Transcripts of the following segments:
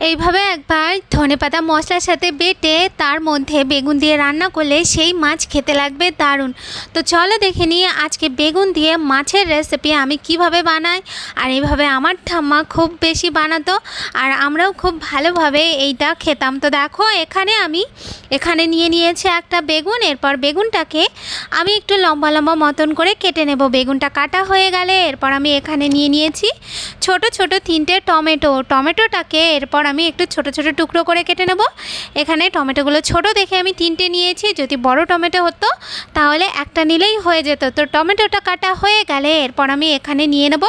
এইভাবে একবার ধনেপাতা মশলার সাথে বেটে তার মধ্যে বেগুন দিয়ে রান্না করলে সেই মাছ খেতে লাগবে দারুণ। তো চলো দেখে নিয়ে আজকে বেগুন দিয়ে মাছের রেসিপি আমি কিভাবে বানাই। আর এইভাবে আমার ঠাম্মা খুব বেশি বানাতো আর আমরাও খুব ভালোভাবে এইটা খেতাম। তো দেখো এখানে নিয়ে নিয়েছি একটা বেগুন। এরপর বেগুনটাকে আমি একটু লম্বা লম্বা মতন করে কেটে নেব। বেগুনটা কাটা হয়ে গেলে এরপর আমি এখানে নিয়ে নিয়েছি ছোট ছোট 3টে টমেটোটাকে এরপর আমি একটু ছোট ছোট টুকরো করে কেটে নেব। এখানে টমেটোগুলো ছোট দেখে আমি 3টে নিয়েছি, যদি বড় টমেটো হতো তাহলে একটা নিলেই হয়ে যেত। তো টমেটোটা কাটা হয়ে গেলে এরপর আমি এখানে নিয়ে নেব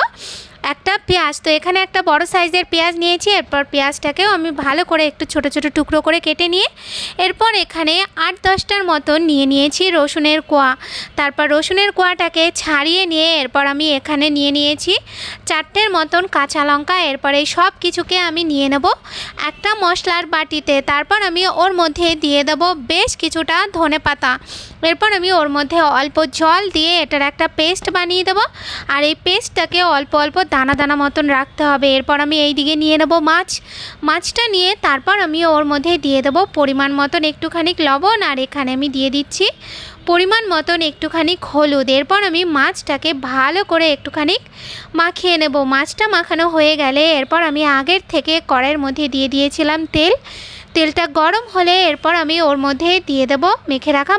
একটা পেঁয়াজ। তো এখানে একটা বড় সাইজের পেঁয়াজ নিয়েছি। এরপর পেঁয়াজটাকেও আমি ভালো করে একটু ছোট ছোট টুকরো করে কেটে নিয়ে এরপর এখানে 8-10টার মতন নিয়ে নিয়েছি রসুনের কোয়া। তারপর রসুনের কোয়াটাকে ছাড়িয়ে নিয়ে এরপর আমি এখানে নিয়ে নিয়েছি 4টের মতন কাঁচা লঙ্কা। এরপর এই সব কিছুকে আমি নিয়ে নেব একটা মশলার বাটিতে। তারপর আমি ওর মধ্যে দিয়ে দেব বেশ কিছুটা ধনেপাতা। এরপর আমি ওর মধ্যে অল্প জল দিয়ে এটার একটা পেস্ট বানিয়ে দেবো। আর এই পেস্টটাকে অল্প অল্প দানা দানা মতন রাখতে হবে। এরপর আমি এই দিকে নিয়ে নেব মাছটা নিয়ে তারপর আমি ওর মধ্যে দিয়ে দেবো পরিমাণ মতন একটুখানি লবণ। আর এখানে আমি দিয়ে দিচ্ছি পরিমাণ মতন একটুখানি হলুদ। এরপর আমি মাছটাকে ভালো করে একটুখানি মাখিয়ে নেব। মাছটা মাখানো হয়ে গেলে এরপর আমি আগের থেকে কড়াইয়ের মধ্যে দিয়ে দিয়েছিলাম তেলটা গরম হলে এরপর আমি ওর মধ্যে দিয়ে দেব মেখে রাখা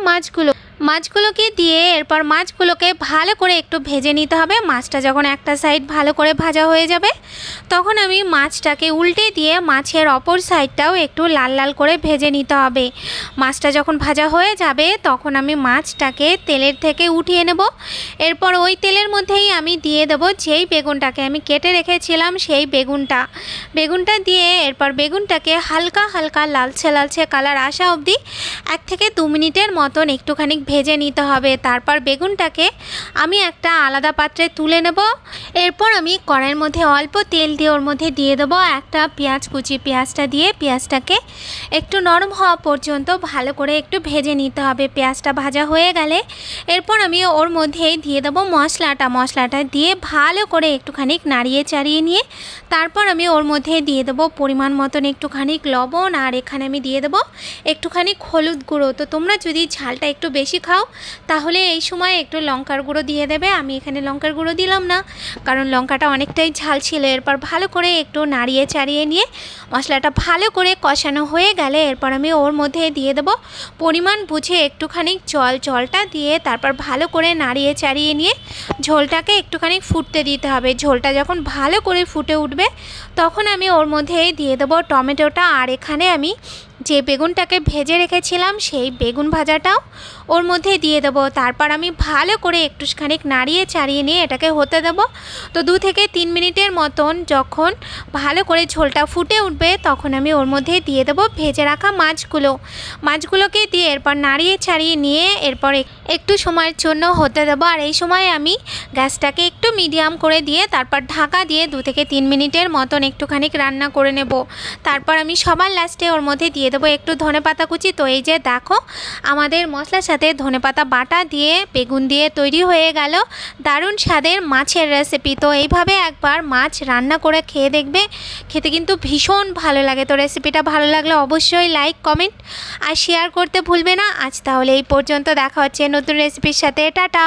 মাছগুলোকে দিয়ে এরপর মাছগুলোকে ভালো করে একটু ভেজে নিতে হবে। মাছটা যখন একটা সাইড ভালো করে ভাজা হয়ে যাবে তখন আমি মাছটাকে উল্টে দিয়ে মাছের অপর সাইডটাও একটু লাল লাল করে ভেজে নিতে হবে। মাছটা যখন ভাজা হয়ে যাবে তখন আমি মাছটাকে তেলের থেকে উঠিয়ে নেব। এরপর ওই তেলের মধ্যেই আমি দিয়ে দেব যেই বেগুনটাকে আমি কেটে রেখেছিলাম সেই বেগুনটা দিয়ে এরপর বেগুনটাকে হালকা হালকা লালচে কালার আসা অবধি 1 থেকে 2 মিনিটের মতন একটুখানি ভেজে নিতে হবে। তারপর বেগুনটাকে আমি একটা আলাদা পাত্রে তুলে নেব। এরপর আমি কড়াইয়ের মধ্যে অল্প তেল দিয়ে ওর মধ্যে দিয়ে দেবো একটা পেঁয়াজ কুচি। পেঁয়াজটা দিয়ে পেঁয়াজটাকে একটু নরম হওয়া পর্যন্ত ভালো করে একটু ভেজে নিতে হবে। পেঁয়াজটা ভাজা হয়ে গেলে এরপর আমি ওর মধ্যেই দিয়ে দেবো মশলাটা দিয়ে ভালো করে একটুখানি নাড়িয়ে চাড়িয়ে নিয়ে তারপর আমি ওর মধ্যে দিয়ে দেবো পরিমাণ মতন একটুখানি লবণ। আর এখানে আমি দিয়ে দেবো একটুখানি হলুদ গুঁড়ো। তো তোমরা যদি ঝালটা একটু বেশি খাও তাহলে এই সময় একটু লঙ্কার গুঁড়ো দিয়ে দেবে। আমি এখানে লঙ্কার গুঁড়ো দিলাম না কারণ লঙ্কাটা অনেকটাই ঝাল ছিল। এরপর ভালো করে একটু নাড়িয়ে চাড়িয়ে নিয়ে মশলাটা ভালো করে কষানো হয়ে গেলে এরপর আমি ওর মধ্যে দিয়ে দেবো পরিমাণ বুঝে একটুখানি জলটা দিয়ে তারপর ভালো করে নাড়িয়ে চাড়িয়ে নিয়ে ঝোলটাকে একটুখানি ফুটতে দিতে হবে। ঝোলটা যখন ভালো করে ফুটে উঠবে তখন আমি ওর মধ্যে দিয়ে দেবো টমেটোটা। আর এখানে আমি যে বেগুনটাকে ভেজে রেখেছিলাম সেই বেগুন ভাজাটাও ওর মধ্যে দিয়ে দেবো। তারপর আমি ভালো করে একটুখানি নাড়িয়ে চাড়িয়ে নিয়ে এটাকে হতে দেবো। তো 2 থেকে 3 মিনিটের মতন যখন ভালো করে ঝোলটা ফুটে উঠবে তখন আমি ওর মধ্যে দিয়ে দেবো ভেজে রাখা মাছগুলোকে দিয়ে এরপর নাড়িয়ে ছাড়িয়ে নিয়ে এরপর একটু সময়ের জন্য হতে দেবো। আর এই সময় আমি গ্যাসটাকে একটু মিডিয়াম করে দিয়ে তারপর ঢাকা দিয়ে 2 থেকে 3 মিনিটের মতন একটুখানি রান্না করে নেব। তারপর আমি সবার লাস্টে ওর মধ্যে দিয়ে দেবো একটু ধনেপাতা কুচি। তো এই যে দেখো আমাদের মশলার সাথে ধনেপাতা বাটা দিয়ে বেগুন দিয়ে তৈরি হয়ে গেল দারুণ স্বাদের মাছের রেসিপি। তো এইভাবে একবার মাছ রান্না করে খেয়ে দেখবে, খেতে কিন্তু ভীষণ ভালো লাগে। তো রেসিপিটা ভালো লাগলে অবশ্যই লাইক কমেন্ট আর শেয়ার করতে ভুলবে না। আজ তাহলে এই পর্যন্ত, দেখা হচ্ছে নতুন রেসিপির সাথে। টাটা।